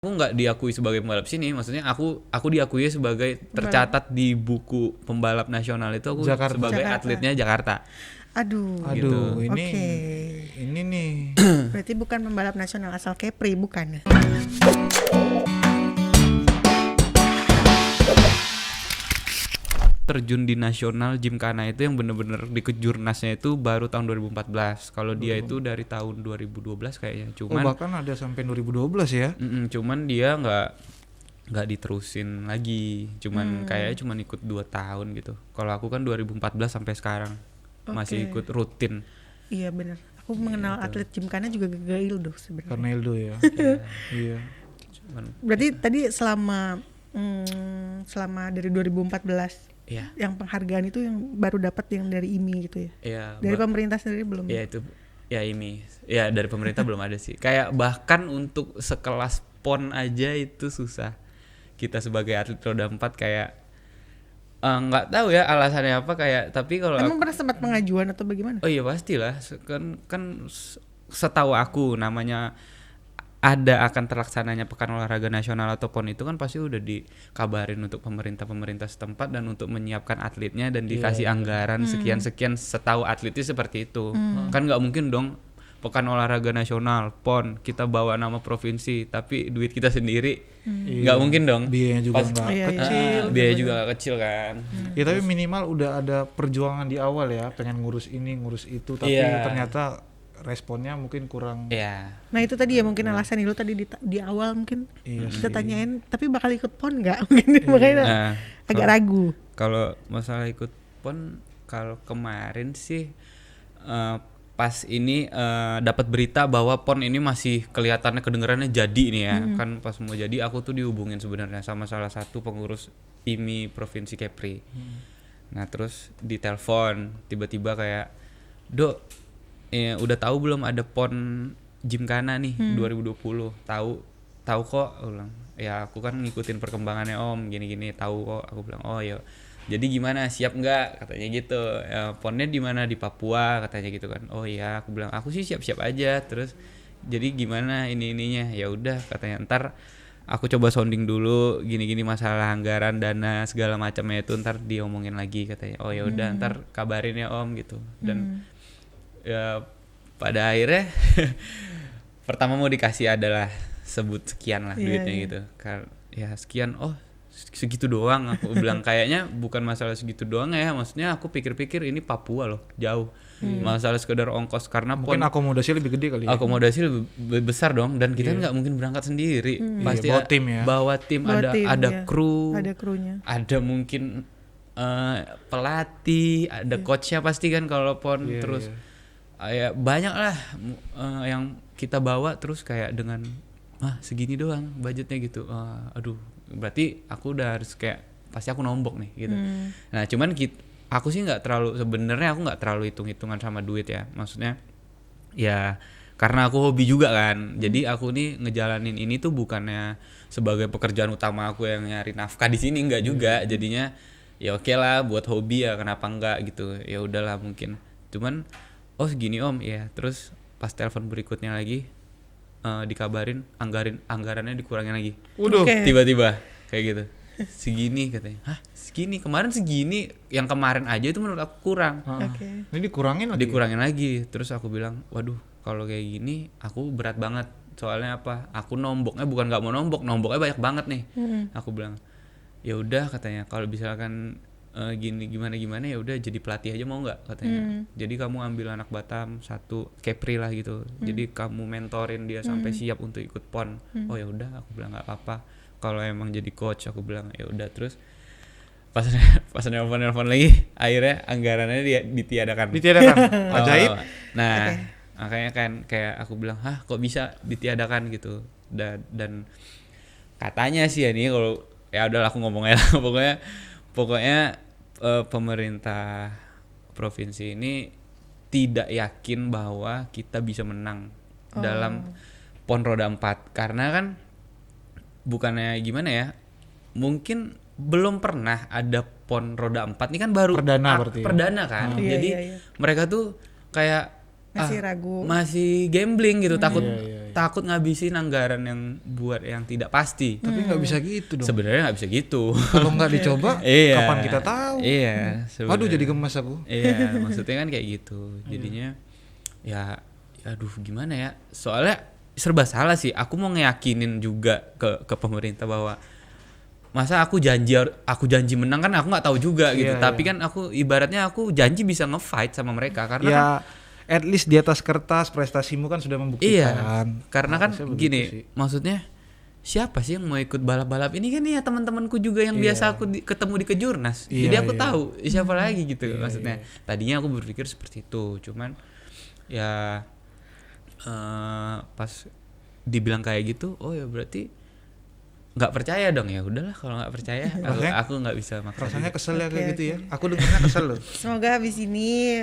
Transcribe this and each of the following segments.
aku nggak diakui sebagai pembalap sini, maksudnya aku diakui sebagai tercatat di buku pembalap nasional itu aku Jakarta. sebagai Jakarta. atletnya Jakarta. Aduh. Aduh, Gitu. ini nih. Berarti bukan pembalap nasional asal Kepri, bukan? Terjun di nasional Gymkhana itu yang bener-bener di kejurnasnya itu baru tahun 2014. Kalau dia itu dari tahun 2012 kayaknya. Cuman bahkan ada sampai 2012 ya. cuman dia nggak diterusin lagi. Cuman kayaknya cuman ikut 2 tahun gitu. Kalau aku kan 2014 sampai sekarang masih Oke. ikut rutin. Iya benar. Aku mengenal atlet Gymkhana juga Gaildo sebenarnya. Karneldo ya. Iya. Cuman Berarti tadi selama dari 2014 ya, yang penghargaan itu yang baru dapat yang dari IMI gitu ya. ya Dari pemerintah sendiri belum. ya itu ya ini ya dari pemerintah belum ada sih. Kayak bahkan untuk sekelas PON aja itu susah. Kita sebagai atlet roda 4 kayak nggak tahu ya alasannya apa, kayak tapi kalau Emang pernah sempat pengajuan atau bagaimana? oh iya pastilah, kan setahu aku namanya ada akan terlaksananya Pekan Olahraga Nasional atau PON itu kan pasti udah dikabarin untuk pemerintah setempat dan untuk menyiapkan atletnya dan dikasih anggaran sekian-sekian, setahu atletnya seperti itu. Kan nggak mungkin dong Pekan Olahraga Nasional PON kita bawa nama provinsi tapi duit kita sendiri, nggak mungkin dong. Biayanya juga Pas- nggak Iya, iya. kecil. biaya juga nggak kecil kan. Ya tapi minimal udah ada perjuangan di awal ya, pengen ngurus ini, ngurus itu, tapi Iya. ternyata responnya mungkin kurang. Ya Nah itu tadi ya mungkin alasan lu tadi di awal mungkin Iya kita sih. tanyain tapi bakal ikut PON nggak mungkin makanya Nah, agak ragu. kalau masalah ikut PON, kalau kemarin sih pas ini dapat berita bahwa PON ini masih kelihatannya kedengarannya jadi nih ya. Kan pas mau jadi aku tuh dihubungin sebenarnya sama salah satu pengurus IMI Provinsi Kepri. Nah terus ditelepon tiba-tiba kayak, "Dok, udah tahu belum ada PON Gymkhana nih 2020?" Tahu kok, aku bilang. Ya aku kan ngikutin perkembangannya Om, gini-gini, tahu kok. Aku bilang, "Oh ya. Jadi gimana, siap nggak?" Katanya gitu. PON-nya di mana? Di Papua katanya gitu kan. Oh iya, aku bilang aku sih siap-siap aja. Terus jadi gimana ininya? Ya udah katanya, ntar aku coba sounding dulu gini-gini masalah anggaran, dana segala macamnya itu ntar diomongin lagi katanya. Oh ya udah, ntar kabarin ya Om gitu. Dan ya pada akhirnya pertama mau dikasih adalah sebut sekian lah Iya, duitnya iya. gitu. Ya sekian, oh segitu doang. Aku bilang kayaknya bukan masalah segitu doang ya, maksudnya aku pikir-pikir ini Papua loh, jauh. Masalah sekedar ongkos karena Mungkin PON akomodasi lebih gede kali ya. akomodasi lebih besar dong, dan kita nggak mungkin berangkat sendiri. Pasti Iya, bawa tim ya. bawa tim, Bawa ada tim, ada ya. kru, Ada krunya. ada mungkin pelatih, ada coachnya pasti kan kalau PON. Iya, Terus iya. ya banyak lah yang kita bawa, terus kayak dengan segini doang budgetnya gitu. Aduh, berarti aku udah harus kayak pasti aku nombok nih gitu. Nah cuman aku sih nggak terlalu, sebenarnya aku nggak terlalu hitung-hitungan sama duit ya, maksudnya ya karena aku hobi juga kan. Jadi aku nih ngejalanin ini tuh bukannya sebagai pekerjaan utama aku yang nyari nafkah di sini, enggak juga. Jadinya ya oke lah buat hobi ya, kenapa enggak gitu. Ya udahlah mungkin. Cuman oh segini Om ya. Terus pas telepon berikutnya lagi dikabarin anggarannya dikurangin lagi. Waduh. Oke. Tiba-tiba kayak gitu. Segini katanya. Hah, segini? Kemarin segini. Yang kemarin aja itu menurut aku kurang. Oke. Ini dikurangin lagi. Dikurangin lagi. Terus aku bilang, waduh kalau kayak gini aku berat banget. Soalnya apa, aku nomboknya bukan nggak mau nomboknya banyak banget nih. Aku bilang ya udah katanya, kalau misalkan gini gimana ya udah jadi pelatih aja mau nggak katanya. Jadi kamu ambil anak Batam satu, Kepri lah gitu. Jadi kamu mentorin dia sampai siap untuk ikut PON. Oh ya udah, aku bilang nggak apa-apa kalau emang jadi coach. Aku bilang ya udah. Terus pas nelfon lagi, akhirnya anggarannya dia ditiadakan. Ditiadakan. Ajaib. Nah, makanya kan kayak aku bilang, "Hah, kok bisa ditiadakan gitu?" Dan katanya sih ya nih, kalau ya udahlah aku ngomong aja lah. Pokoknya pemerintah provinsi ini tidak yakin bahwa kita bisa menang dalam PON roda 4, karena kan bukannya gimana ya, mungkin belum pernah ada PON roda 4 ini kan baru Perdana berarti ya? perdana kan. Iya, Jadi iya, iya. mereka tuh kayak Masih ragu. masih gambling gitu, takut Iya. takut ngabisin anggaran yang buat yang tidak pasti. Tapi nggak bisa gitu dong. Sebenarnya nggak bisa gitu. Kalau nggak dicoba, Iya. kapan kita tahu? Iya. Waduh, sebenarnya. jadi gemes aku. Iya, maksudnya kan kayak gitu. Jadinya ya aduh gimana ya? Soalnya serba salah sih. Aku mau ngeyakinin juga ke pemerintah bahwa masa aku janji menang kan aku nggak tahu juga gitu. Iya, Tapi kan aku ibaratnya aku janji bisa nge-fight sama mereka karena Ya, kan at least di atas kertas prestasimu kan sudah membuktikan. iya. Karena kan Harusnya begitu gini, sih. maksudnya siapa sih yang mau ikut balap-balap ini kan ya teman-temanku juga yang Iya. biasa aku ketemu di Kejurnas. Iya, Jadi aku iya. tahu siapa lagi gitu Iya, maksudnya. Tadinya aku berpikir seperti itu, cuman ya pas dibilang kayak gitu, oh ya berarti nggak percaya dong. Ya udahlah kalau nggak percaya aku nggak bisa maksa. Rasanya kesel ya kayak Oke, gitu ya. Aku dengarnya kesel loh. Semoga habis ini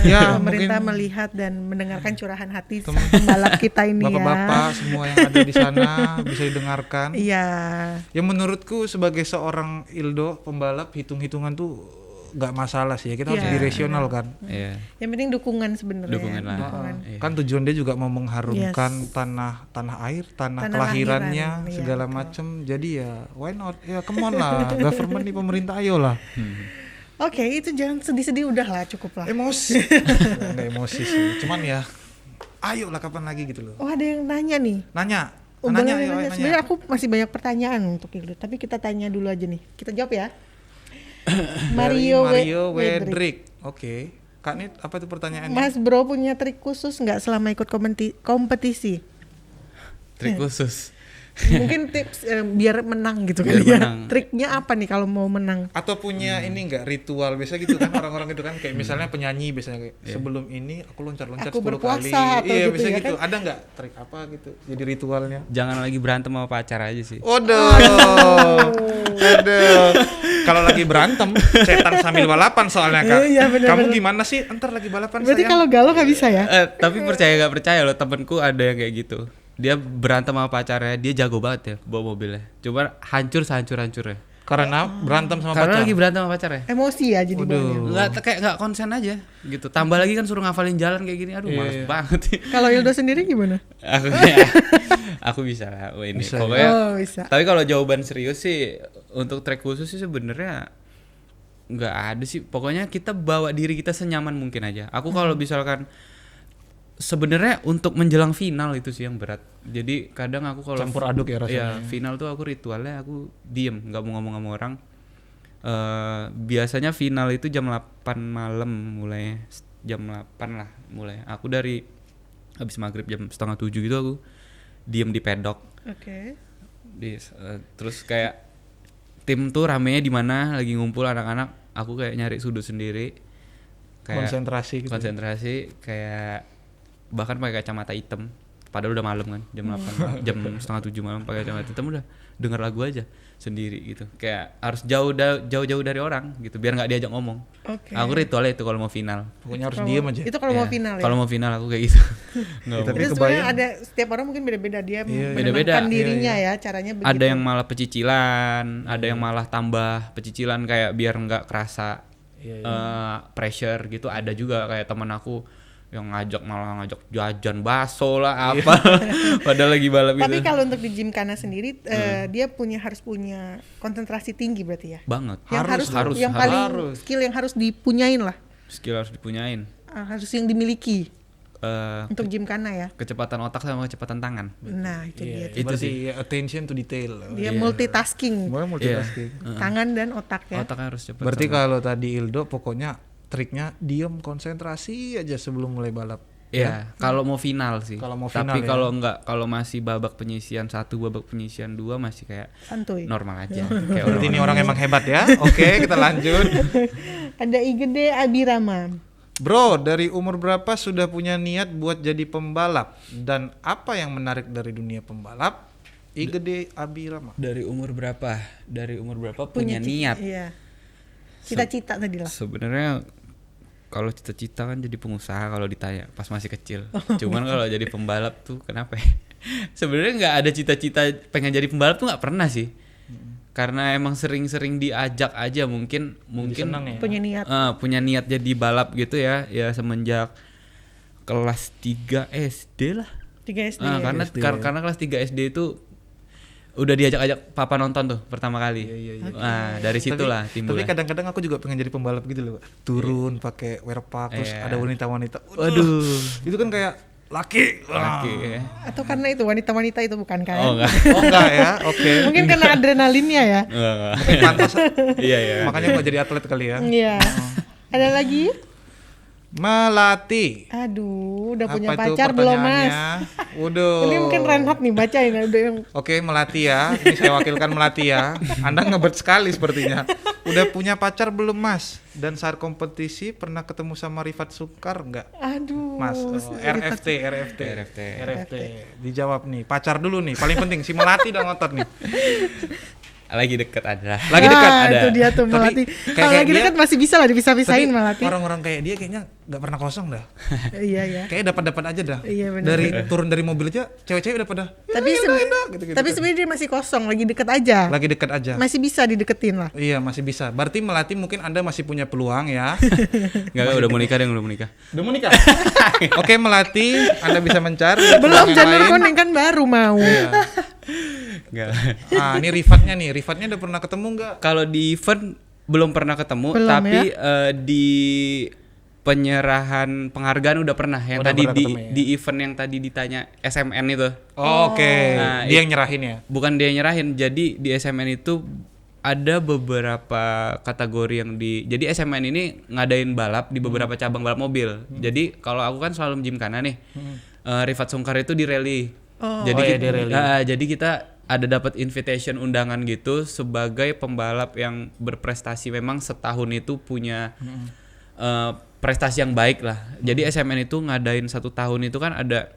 Ya, pemerintah mungkin- melihat dan mendengarkan curahan hati pembalap kita ini Bapak-bapak semua yang ada di sana bisa didengarkan. ya. Iya. Ya menurutku sebagai seorang Ildo pembalap, hitung-hitungan tuh nggak masalah sih ya. Kita harus Iya, dirasional kan. Iya. Yang penting dukungan sebenarnya. Dukungan lah. Dukungan. Iya. Kan tujuan dia juga mau mengharumkan Yes. tanah air, tanah Tanah kelahirannya, lahiran, iya, segala betul. macem. Jadi ya why not? Ya come on lah, government nih, pemerintah ayo lah. Oke, itu jangan sedih-sedih, udah lah, cukup lah. Emosi. Nggak emosi sih. Cuman ya ayo lah kapan lagi gitu loh. Oh, ada yang nanya nih. Nanya. Oh, Nanya boleh ayo nanya. nanya. Sebenarnya aku masih banyak pertanyaan untuk Ildo, tapi kita tanya dulu aja nih. Kita jawab ya. Dari Mario Wedrick. Wedrick. Oke. Kak Nit, apa itu pertanyaannya? Mas Bro punya trik khusus nggak selama ikut kompetisi? Trik khusus. Mungkin tips biar menang gitu Biar kali ya. menang. Triknya apa nih kalau mau menang? Atau punya ini enggak ritual biasa gitu kan orang-orang gitu kan kayak misalnya penyanyi biasanya kayak sebelum ini aku loncat-loncat Aku 10 kali. berpuasa atau Iya, gitu bisa ya gitu. kan? Ada enggak trik apa gitu jadi ritualnya? Jangan lagi berantem sama pacar aja sih. Waduh. Aduh. Kalau lagi berantem, setan sambil balapan soalnya Kak. Iya, bener, Kamu bener. gimana sih? Entar lagi balapan Berarti sayang. kalau galau nggak bisa ya? Tapi percaya gak percaya loh, temenku ada yang kayak gitu. Dia berantem sama pacarnya, dia jago banget ya bawa mobilnya. Cuma hancur sehancur-hancurnya. Karena berantem sama Karena pacar. lagi berantem sama pacarnya. Emosi ya jadi Waduh. bawahnya. Kayak nggak konsen aja gitu. Tambah lagi kan suruh ngafalin jalan kayak gini. Aduh, Iya, males iya. banget. Kalau Ildo sendiri gimana? Aku bisa lah. Oh, ini Bisa, pokoknya. Oh, bisa. Tapi kalau jawaban serius sih untuk track khusus sih sebenarnya nggak ada sih. Pokoknya kita bawa diri kita senyaman mungkin aja. Aku kalau misalkan sebenarnya untuk menjelang final itu sih yang berat. Jadi kadang aku kalau Campur aduk ya rasanya. Iya, final tuh aku ritualnya aku diem, nggak mau ngomong sama orang. Biasanya final itu jam 8 malam mulai, jam 8 lah mulai. Aku dari habis maghrib jam 6:30 gitu aku diem di pedok. Oke. Terus kayak tim tuh ramenya di mana lagi ngumpul anak-anak, aku kayak nyari sudut sendiri. Kayak konsentrasi gitu. konsentrasi kayak bahkan pakai kacamata hitam padahal udah malam kan jam 8 jam 6:30 malam pakai kacamata hitam udah denger lagu aja sendiri gitu, kayak harus jauh-jauh dari orang gitu biar nggak diajak ngomong. Oke. Aku ritualnya itu kalau mau final. Pokoknya harus Kalau- diem aja. Itu kalau Iya, mau final ya. kalau mau final aku kayak gitu. Nggak Tapi mau. Itu sebenarnya kebayang. ada setiap orang mungkin beda-beda dia Iya, beda-beda. menenangkan dirinya ya caranya begitu. Ada yang malah pecicilan, ada yang malah tambah pecicilan kayak biar nggak kerasa Iya, pressure gitu. Ada juga kayak teman aku yang malah ngajak jajan bakso lah apa padahal lagi balap Tapi gitu. kalau untuk di Gymkhana sendiri dia harus punya konsentrasi tinggi berarti ya. Banget. Yang harus yang paling harus. skill yang harus dipunyain lah. Skill harus dipunyain. Harus yang dimiliki Eh, untuk Gymkhana ya. kecepatan otak sama kecepatan tangan. Nah, itu dia. Itu Itu sih attention to detail. Dia multitasking, Semua multitasking. tangan dan otak ya. Otaknya harus cepat. Berarti sama- kalau tadi Ildo pokoknya triknya diem konsentrasi aja sebelum mulai balap. Iya, kalau mau final sih. Kalau mau final Tapi ya. kalau enggak, kalau masih babak penyisian 1, babak penyisian 2 masih kayak Santuy. normal aja. Kayak Berarti ini orang emang hebat ya. Oke, kita lanjut. Ada Igede Abirama. Bro, dari umur berapa sudah punya niat buat jadi pembalap? Dan apa yang menarik dari dunia pembalap? Igede Abirama. Dari umur berapa? Dari umur berapa punya niat? Iya. Cita-cita tadi lah. Sebenarnya kalau cita-cita kan jadi pengusaha kalau ditanya pas masih kecil. Cuman kalau jadi pembalap tuh kenapa ya? Sebenarnya nggak ada cita-cita pengen jadi pembalap tuh nggak pernah sih. Karena emang sering-sering diajak aja mungkin senang ya? Punya niat. punya niat jadi balap gitu ya semenjak kelas 3 SD lah. 3 SD. Nah, karena SD. karena kelas 3 SD itu udah diajak-ajak papa nonton tuh pertama kali. Iya. Nah, dari situlah Tapi timbulnya. kadang-kadang aku juga pengen jadi pembalap gitu loh. Turun pakai wear pack terus Iya. ada wanita-wanita. Waduh. Itu kan kayak laki. Laki ya. Atau karena itu wanita-wanita itu bukan kan? Oh enggak. Oh enggak ya, oke. Mungkin karena adrenalinnya ya. Enggak. Pantas. Iya. Makanya mau jadi atlet kali ya. Iya. Ada lagi? Melatih. Aduh, udah punya Apa itu pacar belum, Mas? pertanyaannya? Waduh. Ini mungkin Reinhard nih bacain udah yang Oke, Melati ya. Ini saya wakilkan Melati ya. Anda ngebet sekali sepertinya. Udah punya pacar belum, Mas? Dan saat kompetisi pernah ketemu sama Rifat Sungkar enggak? aduh. Mas, RFT. RFT. Dijawab nih. Pacar dulu nih. Paling penting si Melati udah ngotot nih. Lagi deket ada. Lagi dekat Ah, ada. itu dia tuh Tapi Melati. kayak Kalau lagi dia- dekat masih bisa lah dipisah-pisahin Tapi Melati. orang-orang kayak dia kayaknya nggak pernah kosong dah. Iya. Kayak dapat aja dah. Iya, benar. Dari turun dari mobil aja cewek-cewek udah pada. Tapi gitu-gitu. tapi sebenarnya dia masih kosong, lagi deket aja. Lagi dekat aja. Masih bisa dideketin lah. Iya, masih bisa. Berarti Melati mungkin Anda masih punya peluang ya. Enggak, udah mau nikah deh, udah mau nikah. Udah mau nikah? Oke, Melati, Anda bisa mencari Belum peluang yang janur lain. kuning kan baru mau. Iya. Enggak. Ah, ini Rifatnya nih. Rifatnya udah pernah ketemu nggak? Kalau di event belum pernah ketemu, Belum, tapi di penyerahan penghargaan udah pernah yang Udah tadi pernah di ketemu ya? di event yang tadi ditanya SMN itu. Oh, oke. Nah, Dia yang nyerahin ya. Bukan dia yang nyerahin. Jadi di SMN itu ada beberapa kategori yang jadi SMN ini ngadain balap di beberapa cabang balap mobil. Jadi kalau aku kan selalu gymkhana nih. Rifat Sungkar itu di rally. Jadi Oh, iya, kita, di rally. jadi kita ada dapat invitation undangan gitu sebagai pembalap yang berprestasi, memang setahun itu punya prestasi yang baik lah. Jadi SMN itu ngadain satu tahun itu kan ada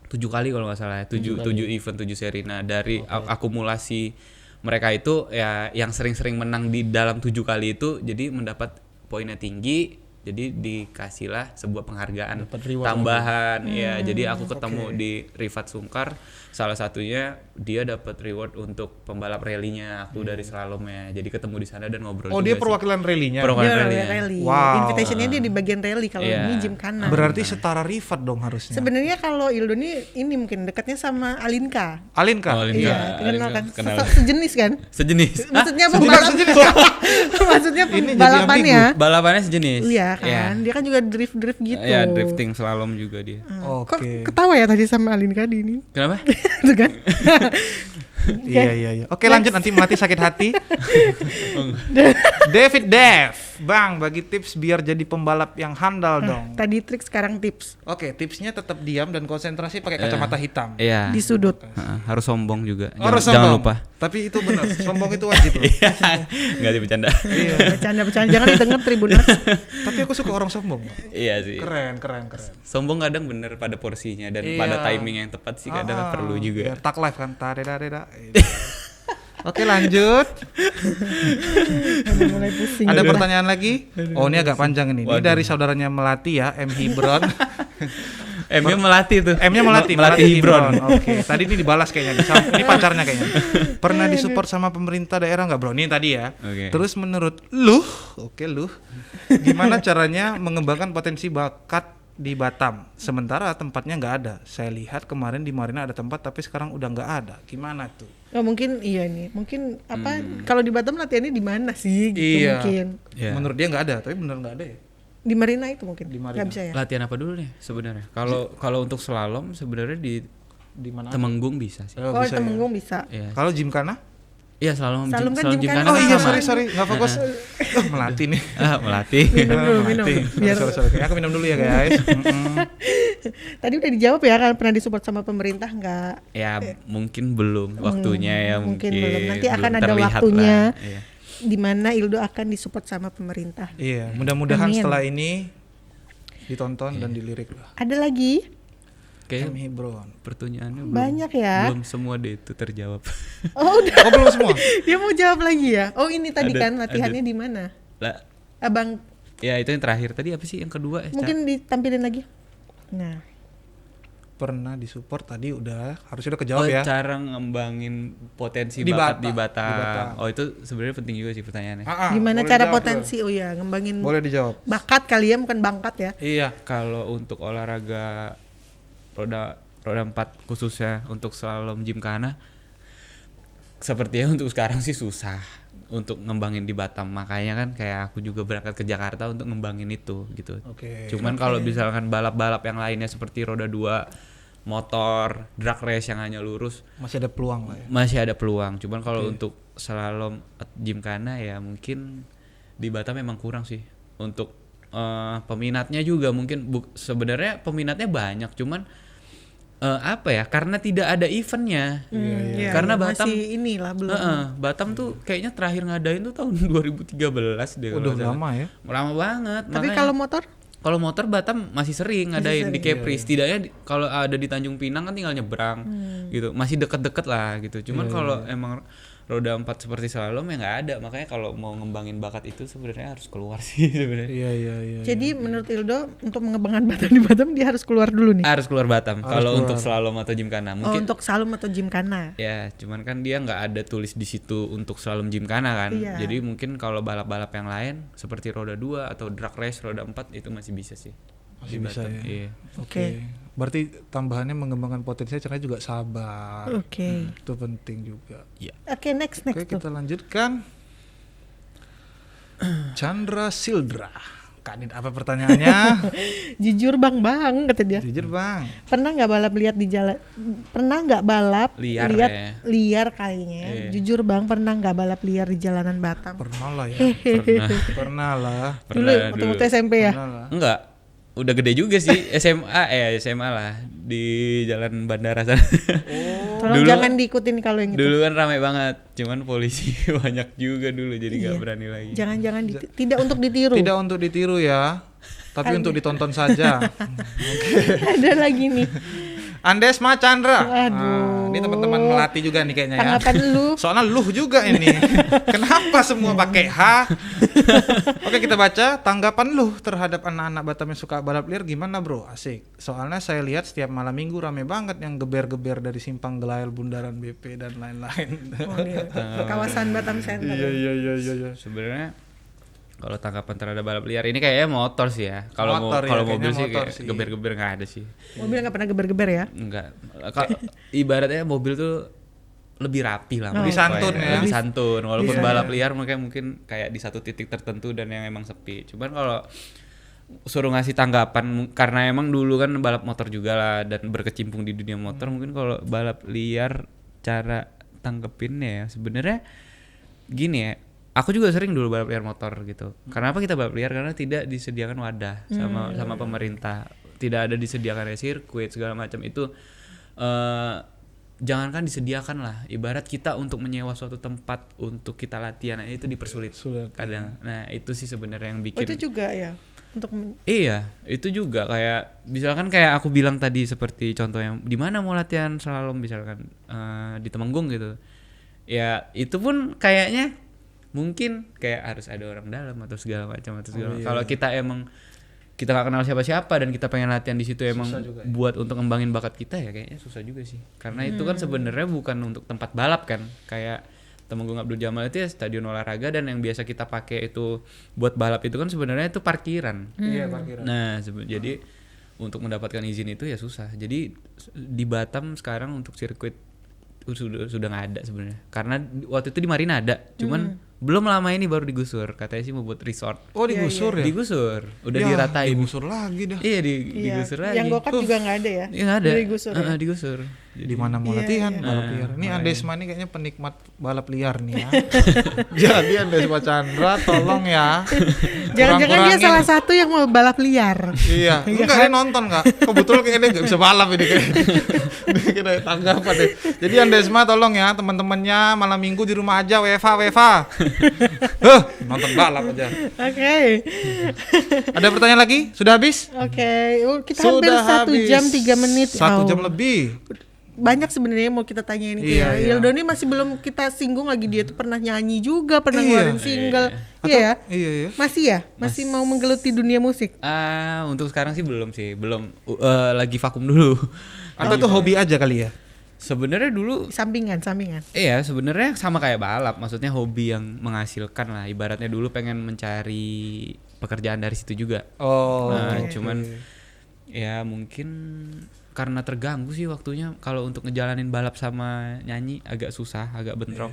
7 kali kalau nggak salah ya, 7 event, 7 seri. Nah dari akumulasi mereka itu ya yang sering-sering menang di dalam 7 kali itu jadi mendapat poinnya tinggi, jadi dikasihlah sebuah penghargaan Dapat reward tambahan. Ya jadi aku ketemu di Rifat Sungkar, salah satunya dia dapat reward untuk pembalap rallynya, aku dari slalomnya. Jadi ketemu di sana dan ngobrol. Oh, juga dia sih. perwakilan rallynya. Perwakilan Dia rally-nya. rally. Wow. Invitationnya dia di bagian rally, kalau Iya. ini gymkhana. Berarti setara Rifat dong harusnya. Sebenarnya kalau Ildo ini mungkin dekatnya sama Alinka. Alin kah? Oh, Alinka. Iya, kenal Alinka, kan? kenal. Sejenis kan? Sejenis. Maksudnya Sejenis, pembalap. sejenis. Maksudnya Ini jadi balapannya. Balapannya sejenis. Iya kan? Dia kan juga drift-drift gitu. Ya drifting slalom juga dia. Kok Oke. ketawa ya tadi sama Alinka di ini? Kenapa? Itu kan? Iya. Oke, lanjut, nanti Melati sakit hati. David Dev, Bang, bagi tips biar jadi pembalap yang handal dong. Tadi trik, sekarang tips. Oke, tipsnya tetap diam dan konsentrasi pakai kacamata hitam. Iya. Di sudut. Harus sombong juga. Harus Jangan sombong. lupa. Tapi itu benar, sombong itu wajib loh. Enggak bercanda. Iya. Bercanda-bercanda, jangan didengar Tribuners. Tapi aku suka orang sombong. Iya sih. Keren. Sombong kadang bener pada porsinya dan Iya. pada timing yang tepat sih kadang perlu juga. Biar tak live kan. Tadeda. Oke, lanjut. Udah mulai pusing. Ada pertanyaan lagi? Oh, ini agak panjang ini. Ini Waduh. dari saudaranya Melati ya, M Hibron. M-nya melatih tuh. M-nya Melati Hibron. Oke, tadi ini dibalas kayaknya. Ini pacarnya kayaknya. Pernah disupport sama pemerintah daerah nggak, Bro? Ini tadi ya. Oke. Terus menurut lu, gimana caranya mengembangkan potensi bakat di Batam? Sementara tempatnya nggak ada. Saya lihat kemarin di Marina ada tempat, tapi sekarang udah nggak ada. Gimana tuh? Oh, mungkin iya nih. Mungkin apa kalau di Batam latihannya di mana sih gitu Iya. mungkin. Iya. Menurut dia nggak ada, tapi bener nggak ada ya. Di Marina itu mungkin. Di Marina. Nggak bisa ya. Latihan apa dulu nih sebenarnya? Kalau untuk slalom sebenarnya di Di mana? Temenggung bisa sih. Oh, bisa ya. Temenggung bisa. Iya. Kalau gymkhana? Iya, slalom Slalom kan slalom gymkhana gymkhana Oh kan iya, sama. sorry, nggak fokus. Melati nih. Melatih. Minum dulu, minum. Melati. Biar Sorry. Oke, aku minum dulu ya guys. tadi udah dijawab ya, kan pernah disupport sama pemerintah nggak? Ya mungkin belum waktunya ya mungkin mungkin. belum. Nanti akan Belum ada terlihat waktunya. lah. Iya. Di mana Ildo akan disupport sama pemerintah. Iya, mudah-mudahan Amin. setelah ini ditonton dan dilirik lah. Ada lagi? Kayak M Hibron. pertanyaannya Banyak ya. belum semua deh itu terjawab. Oh, udah. Oh, belum semua. Dia mau jawab lagi ya? Oh, ini tadi Ada- kan latihannya di mana? Lah, Abang, ya itu yang terakhir tadi apa sih yang kedua? mungkin ditampilin lagi. Nah, pernah disupport tadi harusnya udah kejawab ya. Cara ngembangin potensi Di bakat di Batam. Batam. Oh itu sebenarnya penting juga sih pertanyaannya. Gimana boleh cara dijawab potensi? Oh ya, ngembangin Boleh dijawab. bakat kali ya, bukan bangkat ya. Iya. Kalau untuk olahraga roda 4 khususnya untuk slalom gymkhana, sepertinya untuk sekarang sih susah untuk ngembangin di Batam. Makanya kan kayak aku juga berangkat ke Jakarta untuk ngembangin itu gitu. Oke. Cuman kalau misalkan balap-balap yang lainnya seperti roda 2, motor, drag race yang hanya lurus, Masih ada peluang lah ya. masih ada peluang. Cuman kalau untuk slalom gymkhana ya mungkin di Batam memang kurang sih. Untuk peminatnya juga mungkin sebenarnya peminatnya banyak, cuman apa ya, karena tidak ada eventnya. Iya, Karena iya, Batam masih inilah belum. Batam tuh kayaknya terakhir ngadain tuh tahun 2013 deh. kalau Udah nggak salah. lama ya. Lama banget. Tapi makanya. kalau motor Motor Batam masih sering ngadain di Kepri. Setidaknya kalau ada di Tanjung Pinang kan tinggal nyebrang gitu. Masih deket-deket lah gitu. Cuman kalau emang roda 4 seperti slalom ya nggak ada. Makanya kalau mau ngembangin bakat itu sebenarnya harus keluar sih sebenarnya. Iya. Jadi menurut Ildo untuk mengembangkan bakat di Batam dia harus keluar dulu nih. Harus keluar Batam. Harus Kalau keluar. untuk slalom atau gymkhana Oh, mungkin untuk slalom atau gymkhana. ya, cuman kan dia nggak ada tulis di situ untuk slalom gymkhana kan. Iya. Jadi mungkin kalau balap-balap yang lain seperti roda 2 atau drag race roda 4 itu masih bisa sih. Masih Di bisa Batam, ya. Iya. Oke. Berarti tambahannya mengembangkan potensi caranya juga sabar. Oke. Itu penting juga. Iya. Oke, next Oke, tuh. kita lanjutkan. Chandra Sildra. Kadin apa pertanyaannya? Jujur bang kata dia. Jujur bang. Pernah nggak balap liar di jalan? Pernah nggak balap Liar lihat ya. liar kayaknya? Iya. Jujur bang, pernah nggak balap liar di jalanan Batam? Pernah lah ya. Pernah. Pernah lah. Dulu waktu SMP ya. Pernah lah. Enggak, udah gede juga sih. SMA lah di jalan bandara sana. Tolong Dulu- jangan diikutin kalau yang itu. Dulu kan ramai banget, cuman polisi banyak juga dulu jadi nggak Iya. berani lagi. Jangan tidak untuk ditiru. Tidak untuk ditiru ya, tapi untuk ditonton saja. Ada lagi nih. Andesma Chandra. Aduh. Ini teman-teman melatih juga nih kayaknya ya. Tanggapan lu? Soalnya luh juga ini. Kenapa semua pakai H? Oke, kita baca tanggapan luh terhadap anak-anak Batam yang suka balap liar gimana, Bro? Asik. Soalnya saya lihat setiap malam Minggu rame banget yang geber-geber dari Simpang Gelail, Bundaran BP dan lain-lain. Oh, iya. Kawasan Batam Center. Iya. Sebenarnya kalau tanggapan terhadap balap liar ini kayaknya motor sih ya. Kalau Motor ya, kalau kayaknya mobil sih motor kayak sih. geber-geber nggak ada sih. Mobil nggak pernah geber-geber ya? Enggak. Kalau ibaratnya mobil tuh lebih rapi lah. Lebih menurut santun gua ya. Lebih santun. Walaupun Iya. balap liar mungkin kayak di satu titik tertentu dan yang emang sepi. Cuman kalau suruh ngasih tanggapan karena emang dulu kan balap motor juga lah dan berkecimpung di dunia motor, mungkin kalau balap liar cara tanggepinnya ya sebenarnya gini ya. Aku juga sering dulu balap liar motor gitu. Kenapa kita balap liar? Karena tidak disediakan wadah sama pemerintah. Tidak ada disediakan sirkuit segala macam itu. Jangankan disediakan lah. Ibarat kita untuk menyewa suatu tempat untuk kita latihan itu dipersulit kadang. Nah itu sih sebenarnya yang Oh, bikin. itu juga ya untuk Iya, itu juga kayak misalkan kayak aku bilang tadi seperti contoh yang di mana mau latihan slalom misalkan di Temenggung gitu. Ya itu pun kayaknya mungkin kayak harus ada orang dalam atau segala macam atau segala. Kalau kita emang kita nggak kenal siapa-siapa dan kita pengen latihan di situ emang buat untuk ngembangin bakat kita ya kayaknya susah juga sih. Karena itu kan sebenarnya bukan untuk tempat balap kan. Kayak Temenggung Abdul Jamal itu ya stadion olahraga dan yang biasa kita pakai itu buat balap itu kan sebenarnya itu parkiran. Iya, parkiran. Nah, jadi untuk mendapatkan izin itu ya susah. Jadi di Batam sekarang untuk sirkuit sudah nggak ada sebenarnya. Karena waktu itu di Marina ada, cuman belum lama ini baru digusur. Katanya sih mau buat resort. Oh, digusur ya? Digusur, udah Ya, diratain. digusur lagi dah. Iya, Iya. digusur lagi. Yang go-kart juga nggak ada ya? Iya nggak ada. Digusur ya? Digusur. Di mana mau Iya, latihan iya. balap liar. Ini makanya. Andesma ini kayaknya penikmat balap liar nih ya. Jadi Andesma Chandra tolong ya. Jangan-jangan dia Kurang-kurangin. salah satu yang mau balap liar. Iya, enggak dia nonton Kak. Kebetulan kayaknya dia enggak bisa balap ini kayak. Dia kira tanggapan deh. Jadi Andesma tolong ya teman-temannya malam Minggu di rumah aja Weva. Nonton balap aja. Oke. Ada pertanyaan lagi? Sudah habis? Oke. Kita hampir 1 jam 3 menit. 1 jam Oh. lebih. Banyak sebenarnya yang mau kita tanyain ke Iya, iya. Ildo ini masih belum kita singgung lagi, dia tuh pernah nyanyi juga, pernah Iya. ngeluarin single. Iya ya? Iya ya. Masih ya? Masih mau menggeluti dunia musik? Untuk sekarang sih belum. Lagi vakum dulu. Atau tuh hobi aja kali ya? Sebenarnya dulu Sampingan. iya sebenarnya sama kayak balap, maksudnya hobi yang menghasilkan lah. Ibaratnya dulu pengen mencari pekerjaan dari situ juga. Oh. Nah, oke. cuman ya mungkin karena terganggu sih waktunya kalau untuk ngejalanin balap sama nyanyi agak susah, agak bentrok.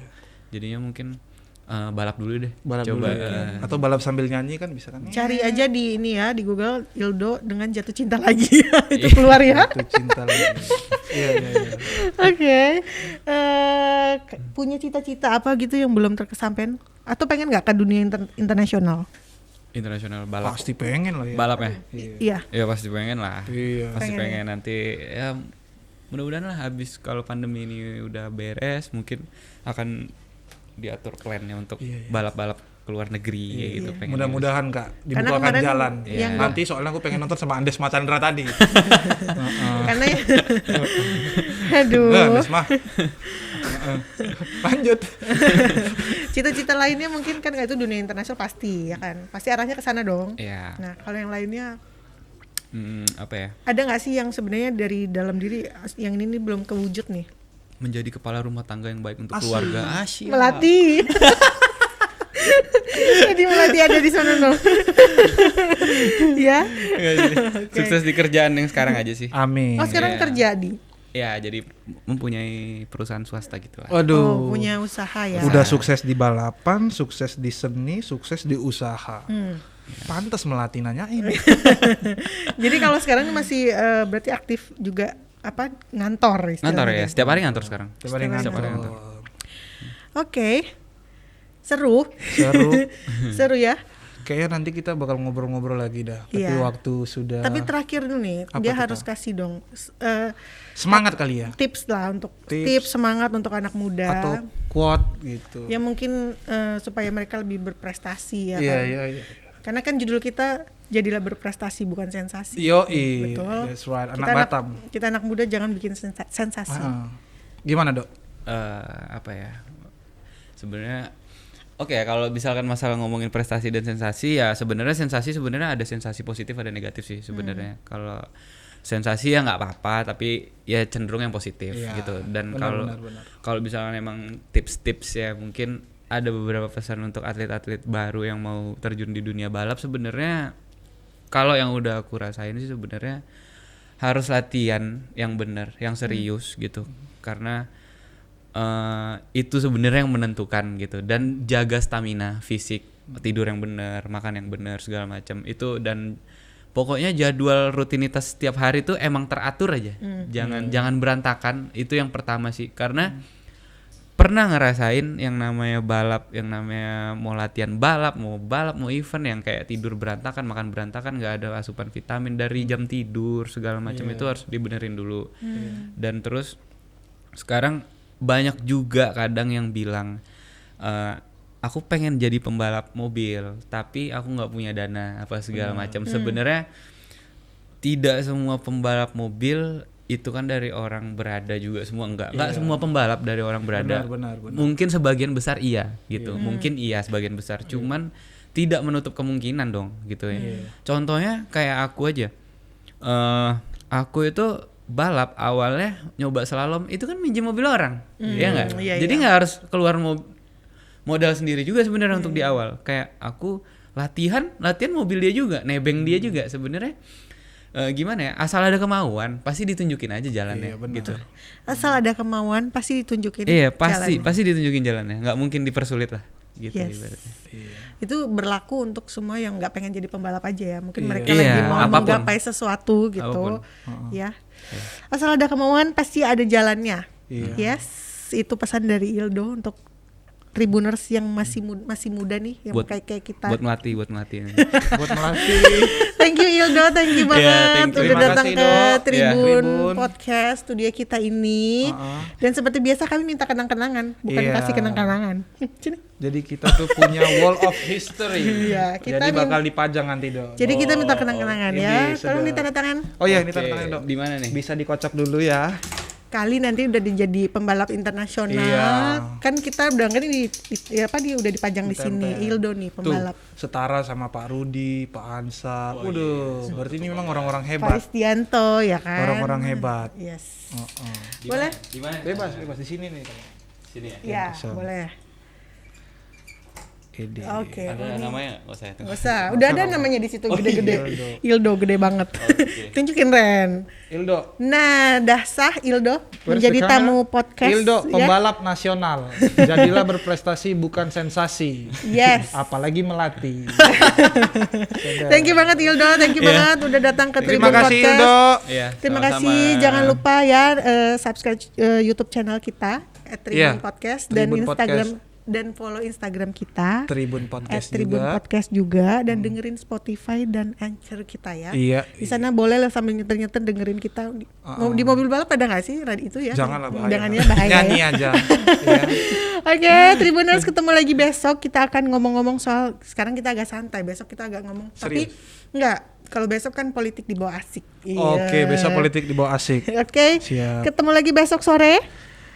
Jadinya mungkin balap dulu deh. balap Coba dulu ya. Atau balap sambil nyanyi kan bisa kan? Cari aja di ini ya, di Google Ildo dengan jatuh cinta lagi. Itu keluar ya. Itu cinta lagi. Iya. Oke. Punya cita-cita apa gitu yang belum terkesampaian? Atau pengen nggak ke dunia internasional? internasional balap. Pasti pengen lah ya. Balap ya? Iya. Ya pasti pengen lah. Iya. Pasti Pengen pengen nanti ya mudah-mudahan lah habis kalau pandemi ini udah beres mungkin akan diatur plannya untuk Iya. balap-balap ke luar negeri kayak gitu pengen. Mudah-mudahan Kak Karena dibukakan kemarin jalan. yang Nanti soalnya aku pengen nonton sama Andes Machandra tadi. Karena Nah, aduh, Andes mah. Lanjut. cita-cita lainnya mungkin kan nggak itu dunia internasional pasti ya kan, pasti arahnya ke sana dong. Iya. Nah kalau yang lainnya Apa ya? ada nggak sih yang sebenarnya dari dalam diri yang ini belum kewujud nih? Menjadi kepala rumah tangga yang baik untuk Asik. keluarga. Asyik. Melatih. Jadi melatih ada di sana dong. Ya. Sukses di kerjaan yang sekarang aja sih. Amin. Oh sekarang Iya. kerja di. Ya, jadi mempunyai perusahaan swasta gitu lah. Waduh. Oh punya usaha ya. Udah sukses di balapan, sukses di seni, sukses di usaha. Pantes melatih nanyain. Jadi kalau sekarang masih berarti aktif juga apa ngantor istilahnya. Ngantor ya, setiap hari ngantor sekarang. Tiap hari Setiap hari ngantor. Oke. Seru. Seru. Seru ya. Kayaknya nanti kita bakal ngobrol-ngobrol lagi dah. Tapi Iya. waktu sudah Tapi terakhir dulu nih, Apa dia tuh, harus Kak? kasih dong semangat kali ya. tips lah untuk Tips. tips semangat untuk anak muda. Atau quote gitu. Ya mungkin supaya mereka lebih berprestasi ya Iya, kan. iya. Karena kan judul kita jadilah berprestasi bukan sensasi. Yoi, Betul. that's right. Anak Kita Batam. kita anak muda jangan bikin sensasi. Gimana Dok? Apa ya? Sebenarnya oke, kalau misalkan masalah ngomongin prestasi dan sensasi ya sebenarnya ada sensasi positif ada negatif sih sebenarnya. Kalau sensasi ya nggak apa-apa tapi ya cenderung yang positif Iya, gitu. Dan benar. kalau misalkan emang tips-tips ya mungkin ada beberapa pesan untuk atlet-atlet baru yang mau terjun di dunia balap. Sebenarnya kalau yang udah aku rasain sih sebenarnya harus latihan yang benar, yang serius gitu. Karena itu sebenarnya yang menentukan gitu, dan jaga stamina fisik, tidur yang benar, makan yang benar segala macam itu, dan pokoknya jadwal rutinitas setiap hari itu emang teratur aja. Jangan berantakan, itu yang pertama sih. Karena pernah ngerasain yang namanya balap, yang namanya mau latihan balap, mau event yang kayak tidur berantakan, makan berantakan, nggak ada asupan vitamin dari jam tidur segala macam itu harus dibenerin dulu. Dan terus sekarang banyak juga kadang yang bilang aku pengen jadi pembalap mobil tapi aku nggak punya dana apa segala macam. Sebenarnya tidak semua pembalap mobil itu kan dari orang berada juga semua, enggak semua pembalap dari orang berada. Benar. Mungkin sebagian besar iya gitu, mungkin iya sebagian besar, cuman tidak menutup kemungkinan dong gitu ya. Contohnya kayak aku aja, aku itu balap awalnya nyoba slalom itu kan minjem mobil orang, ya nggak? Iya, Jadi iya. nggak harus keluar modal sendiri juga sebenarnya untuk di awal. Kayak aku latihan mobil dia juga, nebeng dia juga sebenarnya. Gimana ya, asal ada kemauan pasti ditunjukin aja jalannya. Iya, benar. Gitu. Asal ada kemauan pasti ditunjukin. Iya pasti jalannya. ditunjukin jalannya, nggak mungkin dipersulit lah gitu Yes. ibaratnya. Itu berlaku untuk semua yang nggak pengen jadi pembalap aja ya. Mungkin mereka Iya, lagi mau apapun. menggapai sesuatu gitu. Apapun. Ya. Asal ada kemauan pasti ada jalannya. Iya. Yes, itu pesan dari Ildo untuk Tribuners yang masih muda nih, yang kayak kita. buat melatih Buat melatih. Thank you Ildo, thank you banget thank you. udah Terima datang kasih, ke Dok. Tribun Tribun. Podcast studio kita ini. Dan seperti biasa kami minta kenang-kenangan, bukan Iya. kasih kenang-kenangan. Sini. Jadi kita tuh punya wall of history. Iya, kita Jadi bakal dipajang nanti Dok. Jadi kita minta kenang-kenangan ini ya. sudah. Tolong ditandatangan. Oh iya, ini Oke, tanda tangan Dok. di mana nih? Bisa dikocok dulu ya. sekali nanti udah jadi pembalap internasional. Iya. Kan kita udah kan dia udah dipajang di sini. Ildo nih pembalap. Tuh, setara sama Pak Rudi, Pak Ansa. Waduh, berarti ini memang orang-orang Pak hebat. Istianto ya kan. Orang-orang hebat. Yes. Di Boleh? Di mana? Bebas di sini nih. Sini ya. Ya, kosong. boleh. Ede. Oke. Ada namanya nggak usah. Nggak usah. Udah ada namanya di situ gede-gede. Ildo. Ildo gede banget. Oke. Tunjukin Ren. Ildo. Nah, dah sah Ildo Where's menjadi the camera? tamu podcast. Ildo, ya. pembalap nasional. Jadilah berprestasi bukan sensasi. Yes. Apalagi melatih. Thank you banget Ildo, thank you banget udah datang ke Terima Tribun kasih Podcast. Ildo. Iya. Terima sama-sama. kasih. Jangan lupa ya subscribe YouTube channel kita @Tribun Iya, Podcast dan Tribun Instagram Podcast. dan follow Instagram kita Tribun Podcast @Tribun juga. Podcast juga dan dengerin Spotify dan Anchor kita ya. Iya. Di sana boleh lah sambil nyetir-nyetir dengerin kita. Di mobil balap ada nggak sih itu ya? Janganlah bahaya. Jangan ya bahaya. Nyanyi ya. aja. Iya. Oke, Tribuners ketemu lagi besok. Kita akan ngomong-ngomong soal sekarang kita agak santai, besok kita agak ngomong. Tapi enggak, kalau besok kan politik di bawah asik. Oke, Iya. besok politik di bawah asik. Oke. Siap. Ketemu lagi besok sore.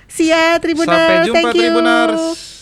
See ya Tribuners. Sampai jumpa Thank you. Tribuners.